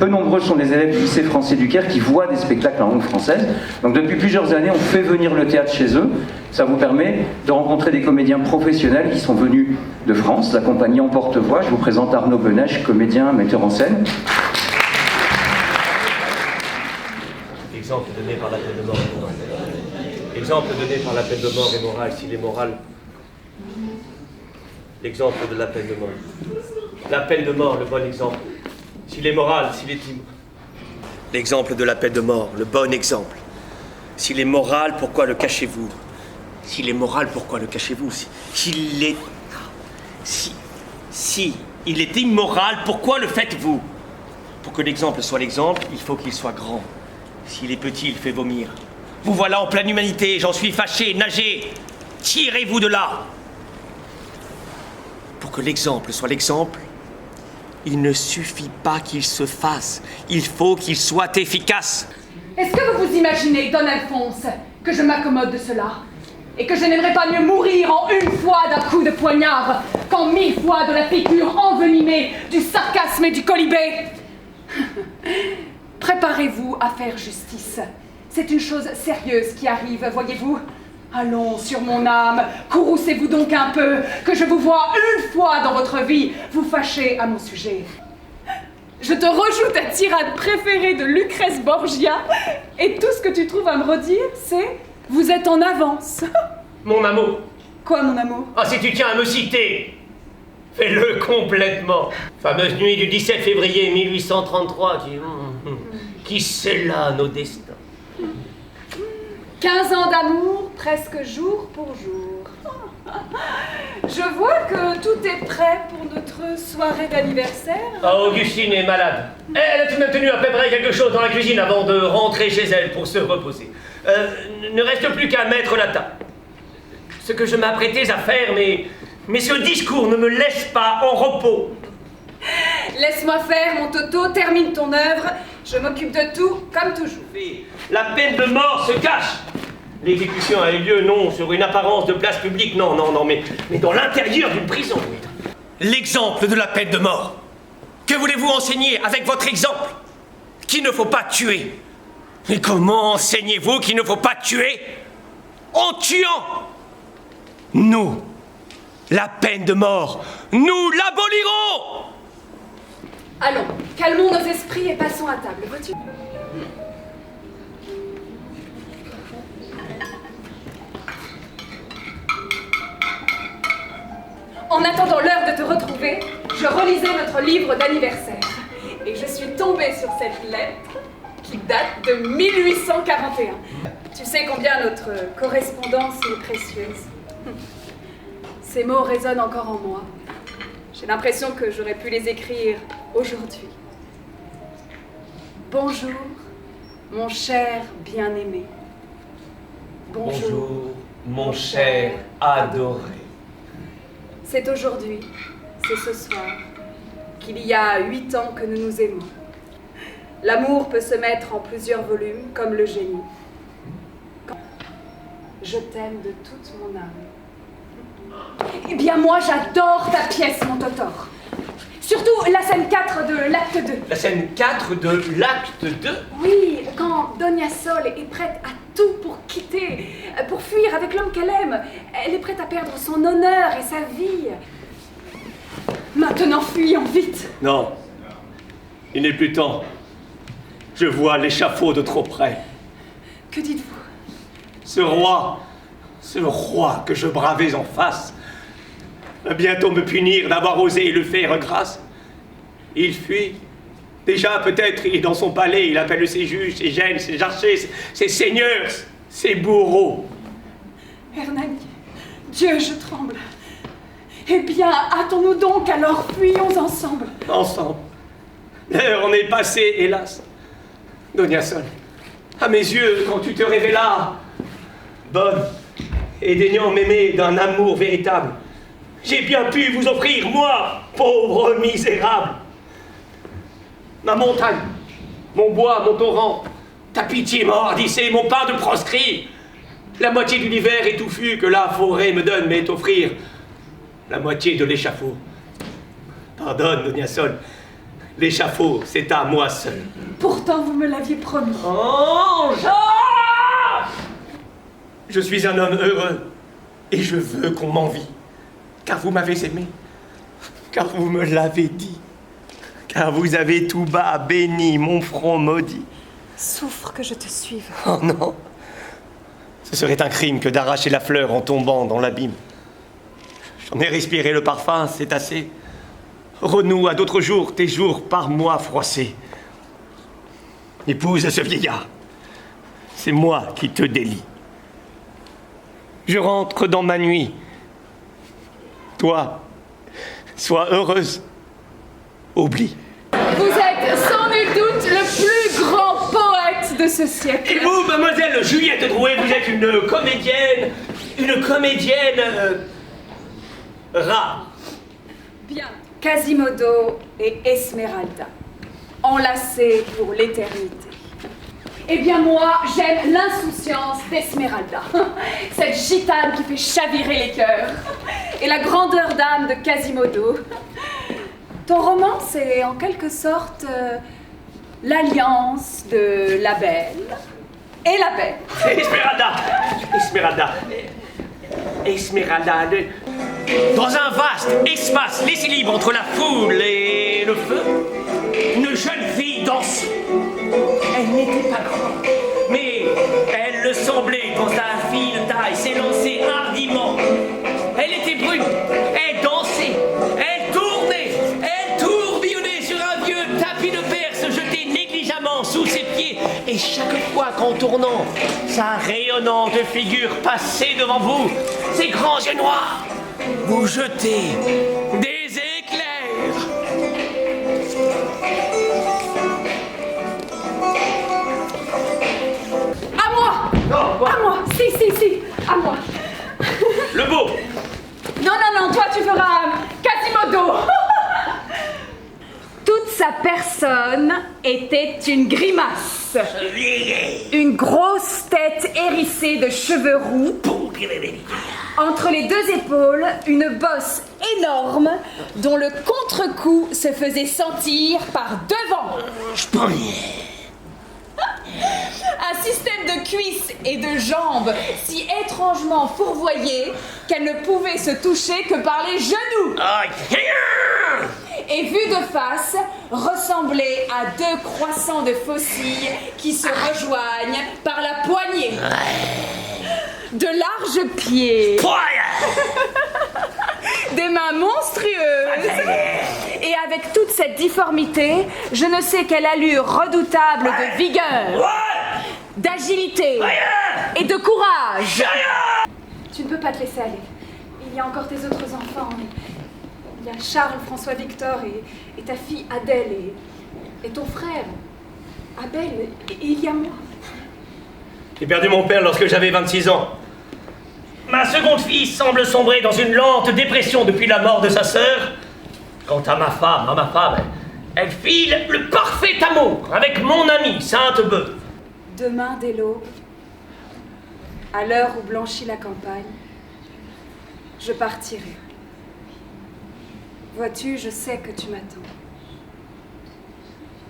peu nombreux sont les élèves du lycée français du Caire qui voient des spectacles en langue française. Donc depuis plusieurs années, on fait venir le théâtre chez eux. Ça vous permet de rencontrer des comédiens professionnels qui sont venus de France. La compagnie En Porte-Voix, je vous présente Arnaud Benèche, comédien, metteur en scène. Exemple donné par la peine de mort est moral. Exemple donné par la peine de mort est moral. S'il est moral, l'exemple de la peine de mort. La peine de mort, le bon exemple. S'il est moral, s'il est immoral. L'exemple de la peine de mort, le bon exemple. S'il est moral, pourquoi le cachez-vous? S'il est moral, pourquoi le cachez-vous? S'il est... Si il est immoral, pourquoi le faites-vous? Pour que l'exemple soit l'exemple, il faut qu'il soit grand. S'il est petit, il fait vomir. Vous voilà en pleine humanité, j'en suis fâché, nagez. Tirez-vous de là. Pour que l'exemple soit l'exemple, il ne suffit pas qu'il se fasse, il faut qu'il soit efficace. Est-ce que vous vous imaginez, Don Alphonse, que je m'accommode de cela? Et que je n'aimerais pas mieux mourir en une fois d'un coup de poignard qu'en 1000 fois de la piqûre envenimée du sarcasme et du colibé? Préparez-vous à faire justice. C'est une chose sérieuse qui arrive, voyez-vous. Allons, sur mon âme, courroucez-vous donc un peu, que je vous vois une fois dans votre vie vous fâcher à mon sujet. Je te rejoue ta tirade préférée de Lucrèce Borgia, et tout ce que tu trouves à me redire, c'est « vous êtes en avance ». Mon amour. Quoi, mon amour? Ah, si tu tiens à me citer, fais-le complètement. Fameuse nuit du 17 février 1833, qui scella nos destins. 15 ans d'amour, presque jour pour jour. Je vois que tout est prêt pour notre soirée d'anniversaire. Ah, Augustine est malade. Elle a tout de même tenu à préparer quelque chose dans la cuisine avant de rentrer chez elle pour se reposer. Ne reste plus qu'à mettre la table. Ce que je m'apprêtais à faire, mais ce discours ne me laisse pas en repos. Laisse-moi faire, mon Toto, termine ton œuvre. Je m'occupe de tout, comme toujours. La peine de mort se cache. L'exécution a eu lieu, non, sur une apparence de place publique, non, mais dans l'intérieur d'une prison. L'exemple de la peine de mort. Que voulez-vous enseigner avec votre exemple? Qu'il ne faut pas tuer. Mais comment enseignez-vous qu'il ne faut pas tuer? En tuant. Nous, la peine de mort, nous l'abolirons. Allons, calmons nos esprits et passons à table, vois-tu? En attendant l'heure de te retrouver, je relisais notre livre d'anniversaire. Et je suis tombée sur cette lettre qui date de 1841. Tu sais combien notre correspondance est précieuse. Ces mots résonnent encore en moi. J'ai l'impression que j'aurais pu les écrire aujourd'hui. Bonjour, mon cher bien-aimé. Bonjour, mon cher adoré. C'est aujourd'hui, c'est ce soir, qu'il y a 8 ans que nous nous aimons. L'amour peut se mettre en plusieurs volumes, comme le génie. Je t'aime de toute mon âme. Eh bien, moi, j'adore ta pièce, mon Totor. Surtout la scène 4 de l'acte 2. La scène 4 de l'acte 2? Oui, quand Donia Sol est prête à tout pour quitter, pour fuir avec l'homme qu'elle aime. Elle est prête à perdre son honneur et sa vie. Maintenant, fuyons vite. Non, il n'est plus temps. Je vois l'échafaud de trop près. Que dites-vous? Ce roi que je bravais en face, va bientôt me punir d'avoir osé lui faire grâce. Il fuit. Déjà, peut-être, il est dans son palais, il appelle ses juges, ses gènes, ses archers, ses seigneurs, ses bourreaux. Hernani, Dieu, je tremble. Eh bien, hâtons-nous donc, alors fuyons ensemble. Ensemble. L'heure en est passée, hélas. Donia Sol, à mes yeux, quand tu te révélas, bonne et daignant m'aimer d'un amour véritable, j'ai bien pu vous offrir, moi, pauvre misérable, ma montagne, mon bois, mon torrent, ta pitié m'a hardissé, mon pain de proscrit, la moitié de l'hiver étouffu que la forêt me donne m'est offrir la moitié de l'échafaud. Pardonne, Donia Sol, L'échafaud, c'est à moi seul. Pourtant, vous me l'aviez promis. Oh, Jean! Je suis un homme heureux et je veux qu'on m'envie. Car vous m'avez aimé. Car vous me l'avez dit. Car vous avez tout bas béni mon front maudit. Souffre que je te suive. Oh non. Ce serait un crime que d'arracher la fleur en tombant dans l'abîme. J'en ai respiré le parfum, c'est assez. Renoue à d'autres jours tes jours par moi froissés. Épouse ce vieillard. C'est moi qui te délie. Je rentre dans ma nuit. Toi, sois heureuse. Oublie. Vous êtes sans nul doute le plus grand poète de ce siècle. Et vous, mademoiselle Juliette Drouet, vous êtes une comédienne. Rare. Bien. Quasimodo et Esmeralda, enlacés pour l'éternité. Eh bien moi, j'aime l'insouciance d'Esmeralda, cette gitane qui fait chavirer les cœurs, et la grandeur d'âme de Quasimodo. Ton roman, c'est en quelque sorte l'alliance de la belle et la belle. Esmeralda. Dans un vaste espace laissé libre entre la foule et le feu, une jeune fille dansait. Elle n'était pas grande, mais elle le semblait dans sa fine taille, s'élançait hardiment. Elle était brune, elle dansait, elle tournait, elle tourbillonnait sur un vieux tapis de Perse jeté négligemment sous ses pieds. Et chaque fois qu'en tournant, sa rayonnante figure passait devant vous, ses grands yeux noirs, vous jetez des éclairs. À moi! Non, quoi? À moi! Si, à moi! Le beau! Non, toi tu feras Quasimodo! Toute sa personne était une grimace. Une grosse tête hérissée de cheveux roux. Entre les deux épaules, une bosse énorme dont le contre-coup se faisait sentir par devant. Un système de cuisses et de jambes si étrangement fourvoyé qu'elle ne pouvait se toucher que par les genoux. Et vue de face, ressemblait à deux croissants de faucilles qui se rejoignent par la poignée. De larges pieds. Des mains monstrueuses. Et avec toute cette difformité, je ne sais quelle allure redoutable de vigueur, d'agilité et de courage. Tu ne peux pas te laisser aller. Il y a encore tes autres enfants. Il y a Charles, François, Victor et ta fille Adèle et ton frère Abel. Et il y a moi. J'ai perdu mon père lorsque j'avais 26 ans. Ma seconde fille semble sombrer dans une lente dépression depuis la mort de sa sœur. Quant à ma femme, elle file le parfait amour avec mon amie Sainte-Beuve. Demain dès l'aube, à l'heure où blanchit la campagne, je partirai. Vois-tu, je sais que tu m'attends.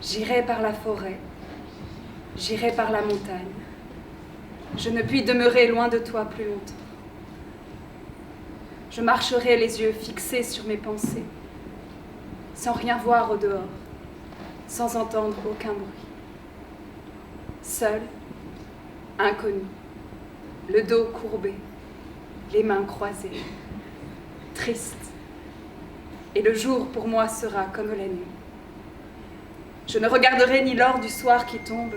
J'irai par la forêt, j'irai par la montagne. Je ne puis demeurer loin de toi plus longtemps. Je marcherai les yeux fixés sur mes pensées, sans rien voir au dehors, sans entendre aucun bruit. Seul, inconnu, le dos courbé, les mains croisées, triste. Et le jour pour moi sera comme la nuit. Je ne regarderai ni l'or du soir qui tombe,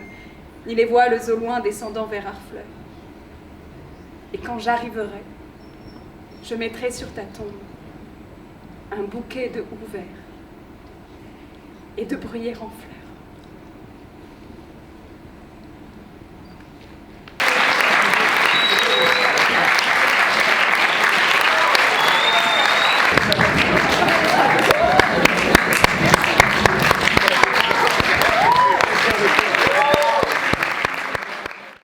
ni les voiles au loin descendant vers Harfleur. Et quand j'arriverai, je mettrai sur ta tombe un bouquet de houverts et de bruyères en fleurs.